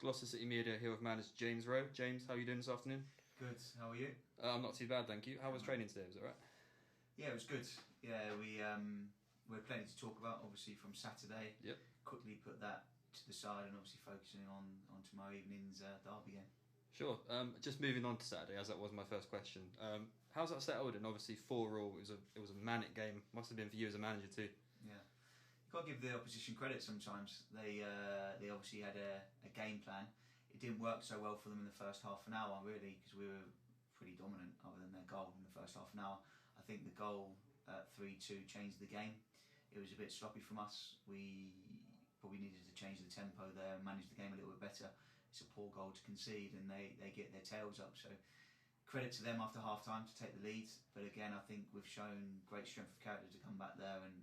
Gloucester City Media here with manager James Rowe. James, how are you doing this afternoon? Good, how are you? I'm not too bad, thank you. How was training today? Was it right? Yeah, it was good. Yeah, we had plenty to talk about, obviously, from Saturday. Yep. Quickly put that to the side and obviously focusing on tomorrow evening's derby game. Sure. Just moving on to Saturday, as that was my first question. How's that settled? And obviously 4-4, it was a manic game. Must have been for you as a manager too. Yeah. You've got to give the opposition credit sometimes. They obviously had a game plan. It didn't work so well for them in the first half an hour, really, because we were pretty dominant other than their goal in the first half an hour. I think the goal at 3-2 changed the game. It was a bit sloppy from us. We probably needed to change the tempo there and manage the game a little bit better. It's a poor goal to concede and they get their tails up. So credit to them after half time to take the lead. But again, I think we've shown great strength of character to come back there and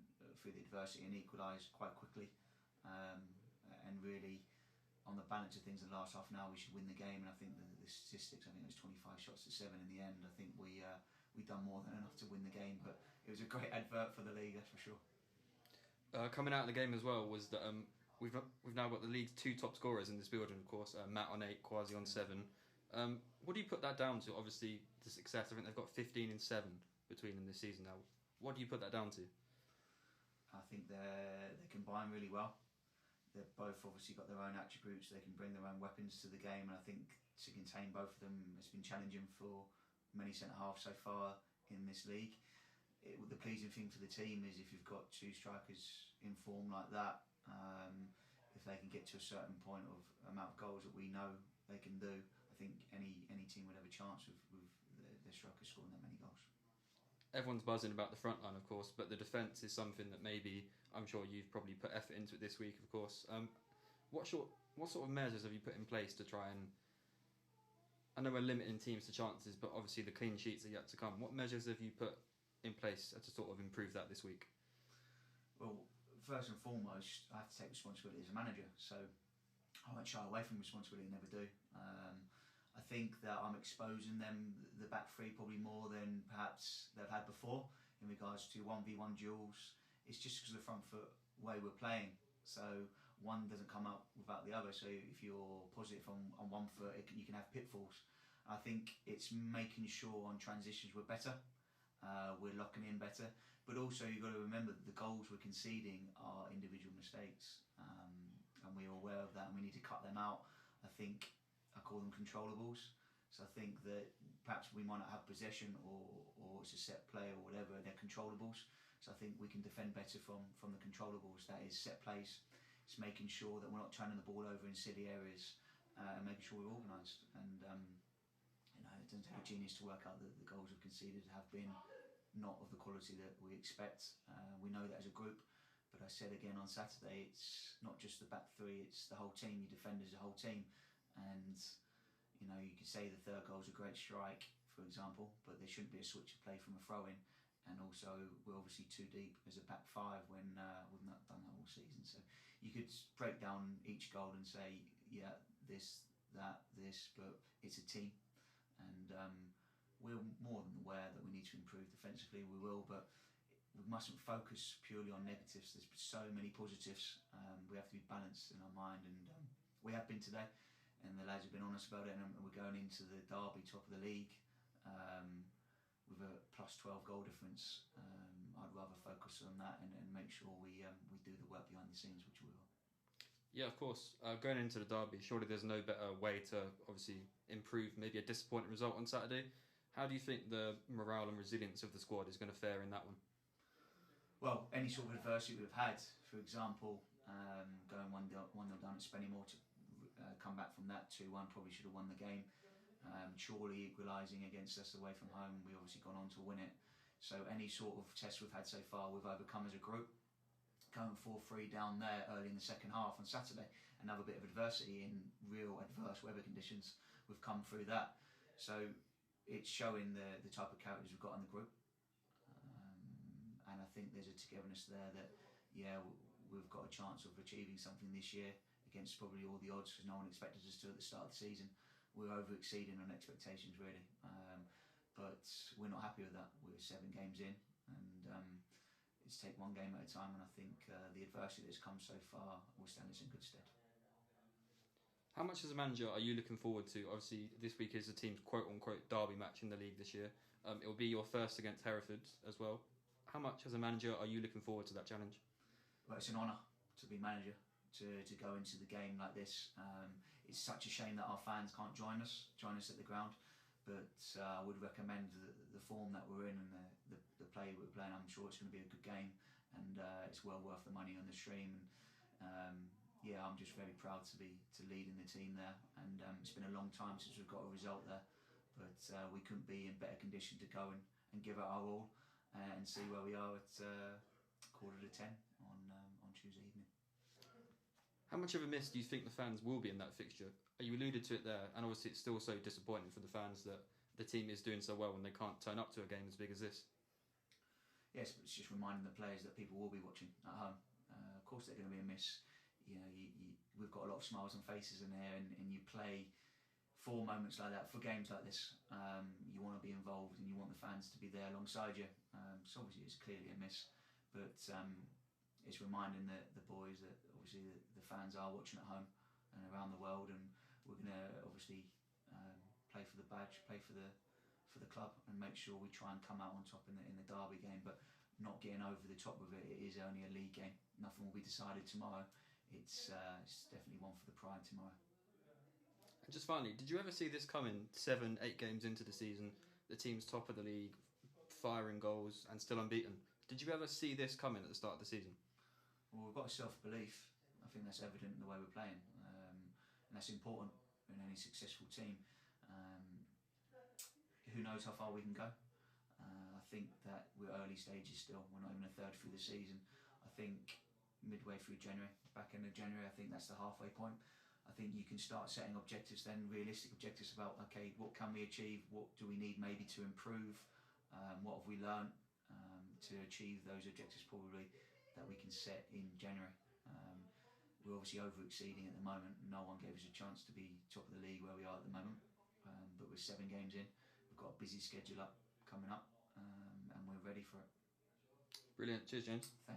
through the adversity and equalise quite quickly. And really, on the balance of things in the last half an hour, we should win the game. And I think the statistics, I think it was 25 shots to 7 in the end. I think we done more than enough to win the game. But it was a great advert for the league, that's for sure. Coming out of the game as well was that we've now got the league's 2 top scorers in this building, of course. Matt on 8, Kwasi on 7. What do you put that down to? Obviously, the success. I think they've got 15 and 7 between them this season now. What do you put that down to? I think they combine really well. They've both obviously got their own attributes. They can bring their own weapons to the game, and I think to contain both of them has been challenging for many centre halves so far in this league. The pleasing thing for the team is if you've got 2 strikers in form like that, if they can get to a certain point of amount of goals that we know they can do, I think any team would have a chance with their strikers scoring that many goals. Everyone's buzzing about the front line, of course, but the defence is something that maybe, I'm sure you've probably put effort into it this week, of course. What sort of measures have you put in place to try and... I know we're limiting teams to chances, but obviously the clean sheets are yet to come. What measures have you put in place to sort of improve that this week? Well, first and foremost, I have to take responsibility as a manager, so I won't shy away from responsibility, never do. I think that I'm exposing them, the back three, probably more than perhaps they've had before in regards to 1v1 duels. It's just because of the front foot way we're playing, so one doesn't come out without the other. So if you're positive on one foot, you can have pitfalls. I think it's making sure on transitions we're better. We're locking in better, but also you've got to remember that the goals we're conceding are individual mistakes, and we're aware of that, and we need to cut them out. I think I call them controllables. So I think that perhaps we might not have possession or it's a set play or whatever, they're controllables. So I think we can defend better from the controllables, that is set plays. It's making sure that we're not turning the ball over in silly areas and making sure we're organised. And it doesn't take a genius to work out that the goals we've conceded have been not of the quality that we expect. We know that as a group, but I said again on Saturday, it's not just the back three, it's the whole team. You defend as a whole team, and you could say the third goal's a great strike, for example, but there shouldn't be a switch of play from a throw-in. And also, we're obviously too deep as a back five when we've not done that all season. So you could break down each goal and say, yeah, this, that, this, but it's a team. And we're more than aware that we need to improve defensively. We will, but we mustn't focus purely on negatives. There's so many positives. We have to be balanced in our mind, and we have been today. And the lads have been honest about it, and we're going into the derby, top of the league, with a plus 12 goal difference. I'd rather focus on that and make sure we do the work behind the scenes, which we will. Yeah, of course. Going into the derby, surely there's no better way to obviously improve maybe a disappointing result on Saturday. How do you think the morale and resilience of the squad is going to fare in that one? Well, any sort of adversity we've had, for example, going 1-0 down at Spennymoor to come back from that 2-1, probably should have won the game. Surely equalising against us away from home, we obviously gone on to win it. So any sort of test we've had so far, we've overcome as a group. Going 4-3 down there early in the second half on Saturday, another bit of adversity in real adverse weather conditions, we've come through that. So it's showing the type of characters we've got in the group. And I think there's a togetherness there that, yeah, we've got a chance of achieving something this year against probably all the odds, because no one expected us to at the start of the season. We're over-exceeding on expectations, really. But we're not happy with that. We're 7 games in, and it's take one game at a time, and I think the adversity that's come so far will stand us in good stead. How much as a manager are you looking forward to? Obviously, this week is the team's quote-unquote derby match in the league this year. It will be your first against Hereford as well. How much as a manager are you looking forward to that challenge? Well, it's an honour to be manager, to go into the game like this. It's such a shame that our fans can't join us at the ground. But I would recommend the form that we're in and the play we're playing. I'm sure it's going to be a good game, and it's well worth the money on the stream. And yeah, I'm just very proud to lead in the team there. And it's been a long time since we've got a result there, but we couldn't be in better condition to go and give it our all and see where we are at 9:45 on Tuesday evening. How much of a miss do you think the fans will be in that fixture? You alluded to it there, and obviously it's still so disappointing for the fans that the team is doing so well when they can't turn up to a game as big as this. Yes, but it's just reminding the players that people will be watching at home. Of course, they're going to be a miss. We've got a lot of smiles on faces in here, and you play for moments like that, for games like this. You want to be involved, and you want the fans to be there alongside you. So obviously, it's clearly a miss, but it's reminding the boys that obviously the fans are watching at home and around the world, and we're going to obviously play for the badge, play for the club, and make sure we try and come out on top in the derby game, but not getting over the top of it. It is only a league game. Nothing will be decided tomorrow. It's definitely one for the pride tomorrow. And just finally, did you ever see this coming 7-8 games into the season? The team's top of the league, firing goals and still unbeaten. Did you ever see this coming at the start of the season? Well, we've got a self-belief. I think that's evident in the way we're playing, and that's important in any successful team. Who knows how far we can go? I think that we're early stages still. We're not even a third through the season. I think midway through January, back end of January, I think that's the halfway point. I think you can start setting objectives then, realistic objectives about, okay, what can we achieve? What do we need maybe to improve? What have we learned to achieve those objectives probably that we can set in January? We're obviously over-exceeding at the moment. No one gave us a chance to be top of the league where we are at the moment, but we're 7 games in. We've got a busy schedule coming up, and we're ready for it. Brilliant. Cheers, James. Thanks.